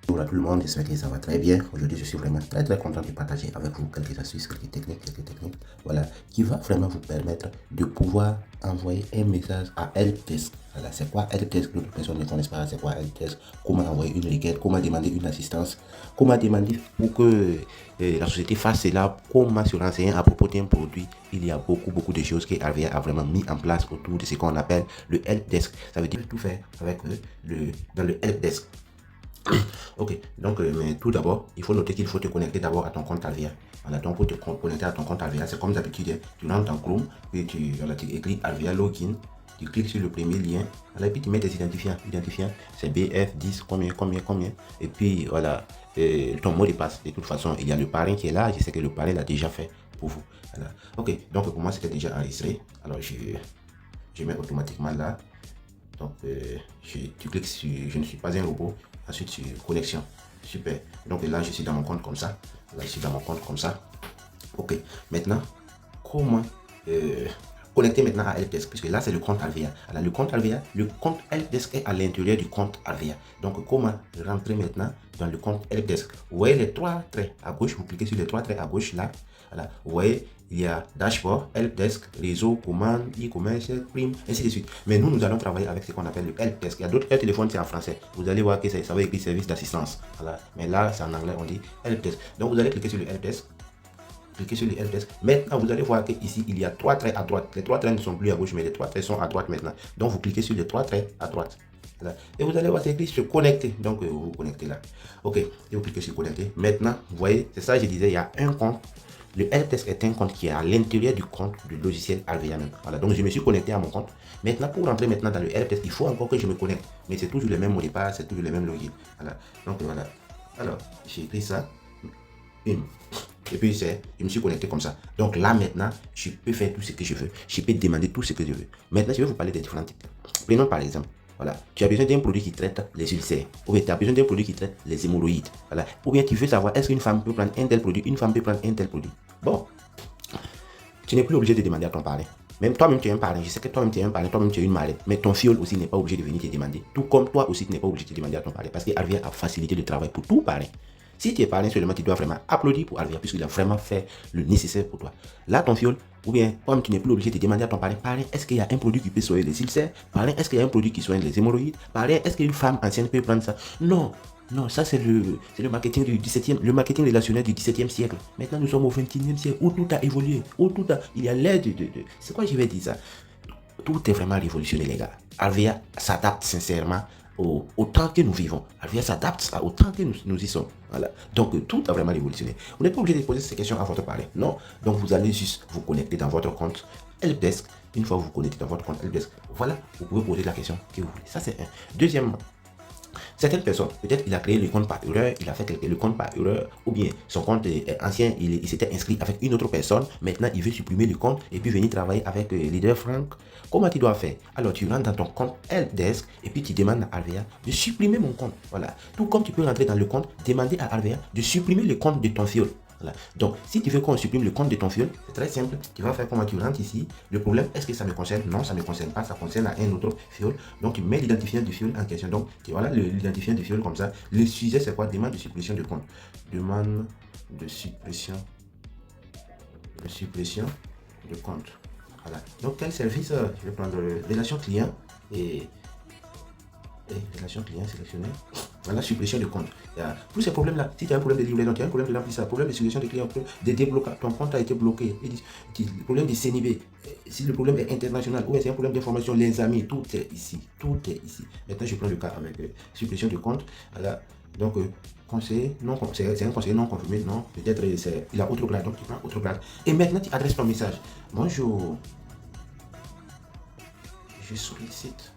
Bonjour à tout le monde, j'espère que ça va très bien. Aujourd'hui, je suis vraiment très content de partager avec vous quelques astuces, quelques techniques, voilà, qui va vraiment vous permettre de pouvoir envoyer un message à helpdesk. Voilà, c'est quoi helpdesk? D'autres personnes ne connaissent pas, c'est quoi helpdesk? Comment envoyer une requête, comment demander une assistance, comment demander pour que la société fasse cela, comment se renseigner à propos d'un produit. Il y a beaucoup de choses que Arvia a vraiment mis en place autour de ce qu'on appelle le helpdesk. Ça veut dire tout faire avec dans le helpdesk. Ok, donc mais tout d'abord, il faut noter qu'il faut te connecter d'abord à ton compte Alvia. Voilà, donc pour te connecter à ton compte Alvia, c'est comme d'habitude, tu rentres dans Chrome, puis tu écris Alvia Login, tu cliques sur le premier lien, voilà, et puis tu mets tes identifiants. C'est BF10, combien, et puis voilà, ton mot de passe. De toute façon, il y a le parrain qui est là, je sais que le parrain l'a déjà fait pour vous. Voilà. Ok, donc pour moi, c'était déjà enregistré. Alors je mets automatiquement là. Donc, tu cliques sur je ne suis pas un robot. Ensuite, sur connexion. Super. Donc là, je suis dans mon compte comme ça. Là, je suis dans mon compte comme ça. Ok. Maintenant, comment connecter maintenant à helpdesk? Puisque là, c'est le compte Alvia. Alors, le compte Alvia, le compte helpdesk est à l'intérieur du compte Alvia. Donc, comment rentrer maintenant dans le compte helpdesk? Vous voyez les trois traits à gauche. Vous cliquez sur les trois traits à gauche là. Voilà. Vous voyez, il y a dashboard, helpdesk, réseau, commande, e-commerce, prime, ainsi de suite. Mais nous allons travailler avec ce qu'on appelle le helpdesk. Il y a d'autres téléphones, c'est en français. Vous allez voir que ça va écrire service d'assistance. Voilà. Mais là, c'est en anglais, on dit helpdesk. Donc, vous allez cliquer sur le helpdesk. Cliquez sur le helpdesk. Maintenant, vous allez voir qu'ici, il y a trois traits à droite. Les trois traits ne sont plus à gauche, mais les trois traits sont à droite maintenant. Donc, vous cliquez sur les trois traits à droite. Voilà. Et vous allez voir, c'est écrit se connecter. Donc, vous vous connectez là. OK. Et vous cliquez sur connecter. Maintenant, vous voyez, c'est ça que je disais, il y a un compte. Le helpdesk est un compte qui est à l'intérieur du compte du logiciel Alvia. Voilà, donc je me suis connecté à mon compte. Maintenant, pour rentrer maintenant dans le helpdesk, il faut encore que je me connecte. Mais c'est toujours le même mot de passe, c'est toujours le même login. Voilà, donc voilà. Alors, j'ai écrit ça. Et puis, je me suis connecté comme ça. Donc là, maintenant, je peux faire tout ce que je veux. Je peux demander tout ce que je veux. Maintenant, je vais vous parler des différents types. Prenons par exemple. Voilà. Tu as besoin d'un produit qui traite les ulcères. Ou bien tu as besoin d'un produit qui traite les hémorroïdes. Voilà. Ou bien tu veux savoir est-ce qu'une femme peut prendre un tel produit, une femme peut prendre un tel produit. Bon, tu n'es plus obligé de demander à ton parrain. Même toi-même, tu es un parrain. Je sais que toi-même, tu es un parrain, toi-même, tu es une marraine. Mais ton fiole aussi n'est pas obligé de venir te demander. Tout comme toi aussi, tu n'es pas obligé de demander à ton parrain. Parce qu'Arvia a facilité le travail pour tout parrain. Si tu es parrain seulement, tu dois vraiment applaudir pour Arvia, puisqu'il a vraiment fait le nécessaire pour toi. Là, ton fiole, ou bien, comme tu n'es plus obligé de demander à ton parrain, parrain, est-ce qu'il y a un produit qui peut soigner les ulcères? Parrain, est-ce qu'il y a un produit qui soigne les hémorroïdes? Parrain, est-ce qu'une femme ancienne peut prendre ça? Non. Non, ça c'est le marketing du 17e, le marketing relationnel du 17e siècle. Maintenant, nous sommes au 21e siècle où tout a évolué, où tout a, il y a l'aide c'est quoi je vais dire ça? Tout est vraiment révolutionné, les gars. Alvia s'adapte sincèrement au temps que nous vivons. Alvia s'adapte au temps que nous y sommes. Voilà. Donc, tout a vraiment révolutionné. Vous n'êtes pas obligé de poser ces questions à votre parrain. Non. Donc, vous allez juste vous connecter dans votre compte helpdesk. Une fois que vous vous connectez dans votre compte helpdesk, voilà, vous pouvez poser la question que vous voulez. Ça, c'est un. Deuxièmement, certaines personnes, peut-être il a créé le compte par erreur, il a fait le compte par erreur, ou bien son compte est ancien, il s'était inscrit avec une autre personne, maintenant il veut supprimer le compte et puis venir travailler avec Leader Frank. Comment tu dois faire? Alors tu rentres dans ton compte helpdesk et puis tu demandes à Alvea de supprimer mon compte. Voilà. Tout comme tu peux rentrer dans le compte, demander à Alvea de supprimer le compte de ton fiole. Voilà. Donc, si tu veux qu'on supprime le compte de ton fiole, c'est très simple. Tu vas faire comment? Tu rentres ici. Le problème, est-ce que ça me concerne? Non, ça ne me concerne pas. Ça concerne à un autre fiole. Donc, tu mets l'identifiant du fiole en question. Donc, voilà l'identifiant du fiole comme ça. Le sujet, c'est quoi? Demande de suppression de compte. Demande de suppression. De suppression de compte. Voilà. Donc, quel service? Je vais prendre relation client et relation client sélectionnée. Voilà, suppression de compte. Tous ces problèmes-là, si tu as un problème de livraison, tu as un problème de remplissage, problème de suppression de clients, de déblocage, ton compte a été bloqué, problème de CNIB, si le problème est international ou c'est un problème d'information, les amis, tout est ici. Tout est ici. Maintenant, je prends le cas avec suppression de compte. Voilà. Donc, conseiller, non, c'est un conseiller non confirmé, non, peut-être il a autre grade, donc tu prends autre grade. Et maintenant, tu adresses ton message. Bonjour, je sollicite.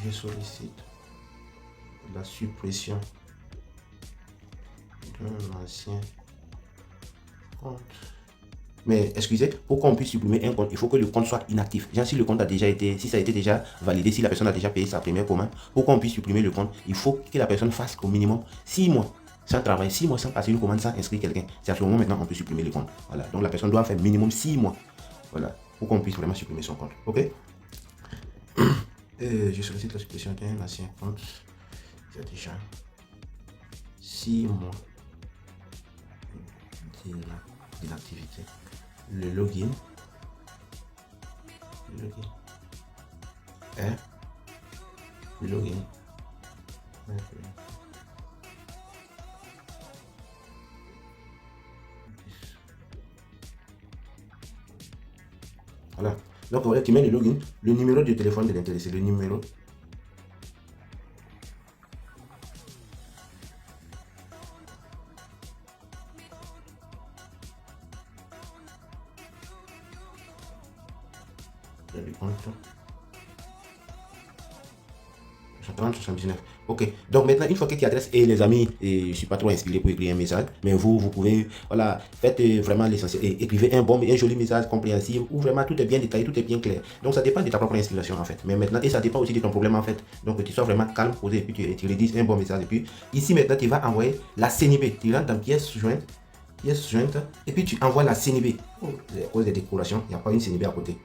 Je sollicite la suppression d'un ancien compte. Mais excusez, pour qu'on puisse supprimer un compte, il faut que le compte soit inactif. Genre, si le compte a déjà été, si ça a été déjà validé, si la personne a déjà payé sa première commande, pour qu'on puisse supprimer le compte, il faut que la personne fasse au minimum 6 mois sans travail, 6 mois sans passer une commande, sans inscrire quelqu'un. C'est à ce moment maintenant on peut supprimer le compte. Voilà. Donc la personne doit faire minimum 6 mois. Voilà. Pour qu'on puisse vraiment supprimer son compte. Ok? Je sollicite la suppression d'un ancien compte. Il y a déjà 6 mois d'inactivité. Le login. Est le login. Voilà. Donc, voilà, tu mets le login, le numéro de téléphone de l'intéressé, le numéro. Du compte. 30, 79. Ok. Donc maintenant, une fois que tu adresses, et les amis, et je ne suis pas trop inspiré pour écrire un message, mais vous pouvez, voilà, faites vraiment l'essentiel. Et écrivez un joli message compréhensible où vraiment tout est bien détaillé, tout est bien clair. Donc ça dépend de ta propre inspiration en fait. Mais maintenant, et ça dépend aussi de ton problème en fait. Donc que tu sois vraiment calme, posé, et puis tu rédiges un bon message. Et puis ici maintenant, tu vas envoyer la CNIB. Tu rentres dans pièce jointe, et puis tu envoies la CNIB. Oh, à cause des décorations, il n'y a pas une CNIB à côté.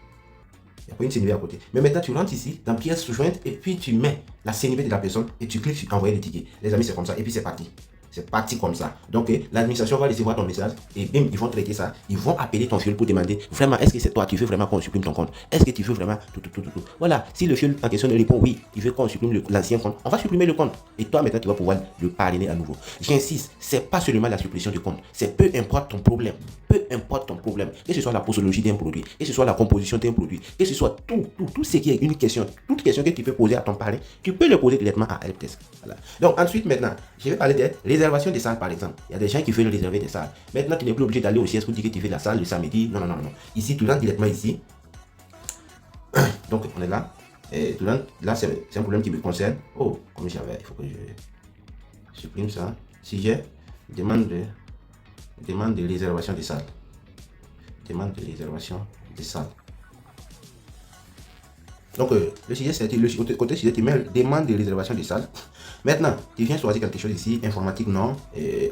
Il n'y a pas une CNV à côté. Mais maintenant, tu rentres ici, dans pièce jointe, et puis tu mets la CNV de la personne, et tu cliques sur envoyer le ticket. Les amis, c'est comme ça, et puis c'est parti. C'est parti comme ça. Donc, l'administration va recevoir ton message et bim, ils vont traiter ça. Ils vont appeler ton fiole pour demander vraiment, est-ce que c'est toi, tu veux vraiment qu'on supprime ton compte? Est-ce que tu veux vraiment tout. Voilà, si le fiole en question ne répond oui, il veut qu'on supprime l'ancien compte, on va supprimer le compte. Et toi, maintenant, tu vas pouvoir le parrainer à nouveau. J'insiste, c'est pas seulement la suppression du compte, c'est peu importe ton problème. Peu importe ton problème, que ce soit la posologie d'un produit, que ce soit la composition d'un produit, que ce soit tout ce qui est une question, toute question que tu peux poser à ton parrain, tu peux le poser directement à Helpdesk. Voilà. Donc ensuite, maintenant, je vais parler des réservations des salles par exemple. Il y a des gens qui veulent réserver des salles. Maintenant, tu n'es plus obligé d'aller au siège pour dire que tu fais la salle le samedi. Non. Ici, tu rentres directement ici. Donc, on est là. Et tu rentres. Là, c'est un problème qui me concerne. Oh, comme j'avais, il faut que je supprime ça. Si j'ai demande de réservation des salles. Demande de réservation des salles. Donc, le sujet, c'est le côté sujet, tu mets demande de réservation des salles. Maintenant, tu viens choisir quelque chose ici, informatique, non,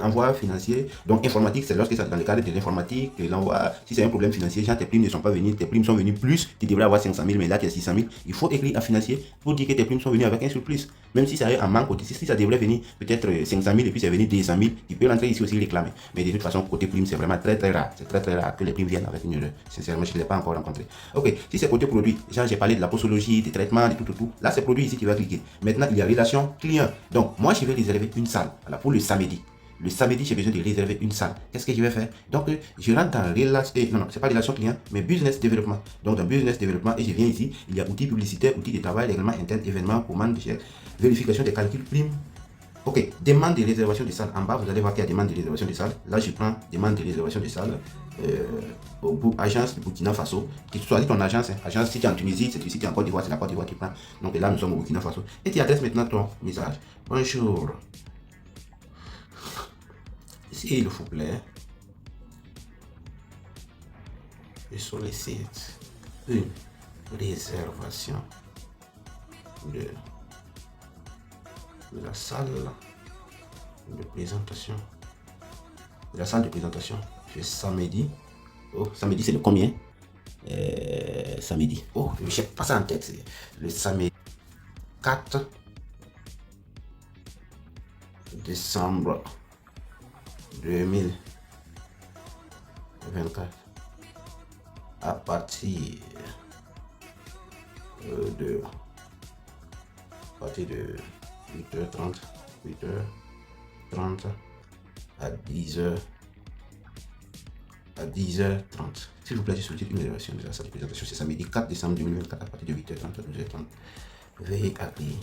envoi financier. Donc, informatique, c'est lorsque c'est dans le cadre de l'informatique, l'envoi, si c'est un problème financier, genre tes primes ne sont pas venues, tes primes sont venues plus, tu devrais avoir 500 000, mais là tu as 600 000. Il faut écrire à financier pour dire que tes primes sont venues avec un surplus. Même si ça est en manque, si ça devrait venir peut-être 500 000 et puis c'est venu 200 000, tu peux rentrer ici aussi réclamer. Mais de toute façon, côté prime, c'est vraiment très rare. C'est très rare que les primes viennent avec une erreur. Sincèrement, je ne l'ai pas encore rencontré. Ok, si c'est côté produit, genre j'ai parlé de la posologie, des traitements, de tout. Là, c'est produit ici, tu vas cliquer. Maintenant, il y a relation client. Donc, moi, je vais réserver une salle pour le samedi. Le samedi, j'ai besoin de réserver une salle. Qu'est-ce que je vais faire? Donc, je rentre dans relation, non, c'est pas relation client, mais business développement. Donc, dans business développement, et je viens ici, il y a outils publicitaires, outils de travail, règlement interne, événements, commandes, vérification des calculs, primes. Ok, demande de réservation de salle. En bas, vous allez voir qu'il y a demande de réservation de salle. Là, je prends demande de réservation de salle. Agence de Burkina Faso. Tu choisis ton agence. Agence, si tu es en Tunisie, si tu es en Côte d'Ivoire, c'est la Côte d'Ivoire qui prend. Donc là, nous sommes au Burkina Faso. Et tu adresses maintenant ton message. Bonjour. S'il vous plaît, je sollicite une réservation de la salle de présentation. De la salle de présentation. C'est samedi. Oh, samedi, c'est le combien? Samedi. Oh, je sais pas ça en tête. Le samedi 4 décembre 2024 à partir de 8h30 à 10h30. S'il vous plaît, je sollicite une réservation de la salle de présentation. C'est samedi 4 décembre 2024 à partir de 8h30 à 12h30. Veuillez accueillir.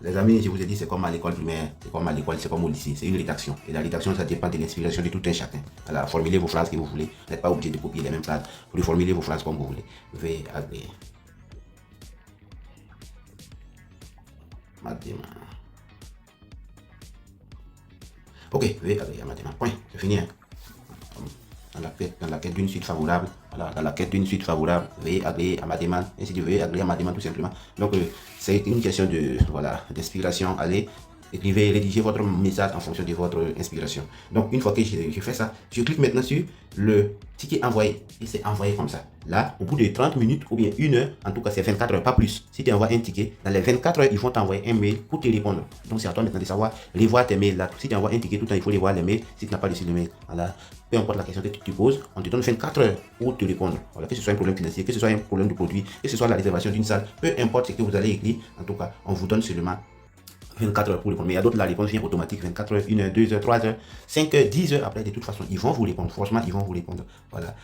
Les amis, je vous ai dit, c'est comme à l'école primaire, c'est comme à l'école, c'est comme au lycée, c'est une rédaction. Et la rédaction, ça dépend de l'inspiration de tout un chacun. Alors, formulez vos phrases que vous voulez. Vous n'êtes pas obligé de copier les mêmes phrases. Vous formulez vos phrases comme vous voulez. Veuillez agréer. Madema. Ok, veuillez agréer à Madema. Point, c'est fini. Hein. Dans la quête d'une suite favorable, voilà, dans la quête d'une suite favorable, veuillez agréer à ma demande, ainsi de veuillez agréer à ma demande tout simplement. Donc c'est une question de voilà d'inspiration. Allez, écrivez, rédigez votre message en fonction de votre inspiration. Donc, une fois que j'ai fait ça, je clique maintenant sur le ticket envoyé. Et c'est envoyé comme ça. Là, au bout de 30 minutes ou bien 1 heure, en tout cas c'est 24 heures, pas plus. Si tu envoies un ticket, dans les 24 heures, ils vont t'envoyer un mail pour te répondre. Donc, c'est à toi maintenant de savoir, revoir tes mails là. Si tu envoies un ticket tout le temps, il faut les voir les mails. Si tu n'as pas reçu le mail, voilà. Peu importe la question que tu poses, on te donne 24 heures pour te répondre. Voilà, que ce soit un problème financier, que ce soit un problème de produit, que ce soit la réservation d'une salle, peu importe ce que vous allez écrire, en tout cas, on vous donne seulement 24 heures pour répondre. Mais il y a d'autres, la réponse vient automatique, 24 heures, 1 heure, 2 heures, 3 heures, 5 heures, 10 heures après, de toute façon, ils vont vous répondre. Franchement, ils vont vous répondre. Voilà.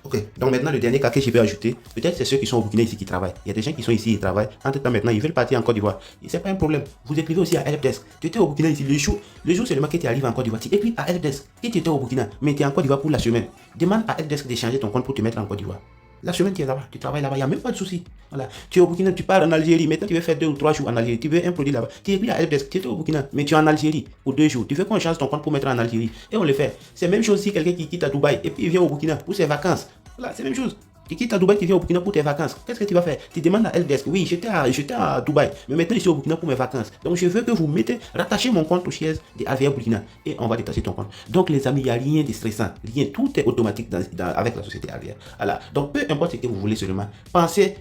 Ok, donc maintenant le dernier cas que je vais ajouter, peut-être c'est ceux qui sont au Burkina ici qui travaillent. Il y a des gens qui sont ici, ils travaillent. Entre temps maintenant, ils veulent partir en Côte d'Ivoire. Et c'est pas un problème. Vous écrivez aussi à Helpdesk. Tu étais au Burkina ici, le jour seulement que tu arrives en Côte d'Ivoire, tu écris à Helpdesk. Si tu étais au Burkina, mais tu es en Côte d'Ivoire pour la semaine, demande à Helpdesk de changer ton compte pour te mettre en Côte d'Ivoire. La semaine tu es là-bas, tu travailles là-bas, il n'y a même pas de souci. Voilà. Tu es au Burkina, tu pars en Algérie, maintenant tu veux faire 2 ou 3 jours en Algérie, tu veux un produit là-bas. Tu écris à Helpdesk, tu es au Burkina, mais tu es en Algérie pour 2 jours. Tu veux qu'on change ton compte pour mettre en Algérie. Et on le fait. C'est la même chose si quelqu'un qui quitte à Dubaï et puis il vient au Burkina pour ses vacances. Voilà, c'est la même chose. Tu quittes à Dubaï, tu viens au Burkina pour tes vacances. Qu'est-ce que tu vas faire? Tu demandes à Helpdesk, oui, j'étais à Dubaï, mais maintenant je suis au Burkina pour mes vacances. Donc je veux que vous mettez, rattachez mon compte au chaise de AVR Burkina et on va détacher ton compte. Donc les amis, il n'y a rien de stressant, rien, tout est automatique avec la société AVR. Voilà. Donc peu importe ce que vous voulez seulement, pensez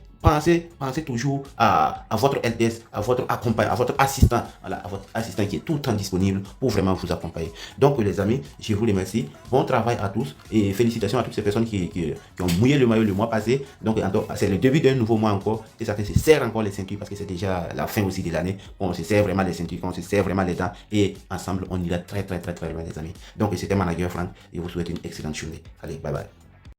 toujours à votre LDS, à votre accompagnant, à votre assistant, voilà, à votre assistant qui est tout le temps disponible pour vraiment vous accompagner. Donc les amis, je vous remercie. Bon travail à tous et félicitations à toutes ces personnes qui ont mouillé le maillot le mois passé. Donc c'est le début d'un nouveau mois encore. C'est ça que se serre encore les ceintures parce que c'est déjà la fin aussi de l'année. On se serre vraiment les ceintures, on se serre vraiment les dents et ensemble on ira très loin les amis. Donc c'était Manager Frank et vous souhaite une excellente journée. Allez, bye bye.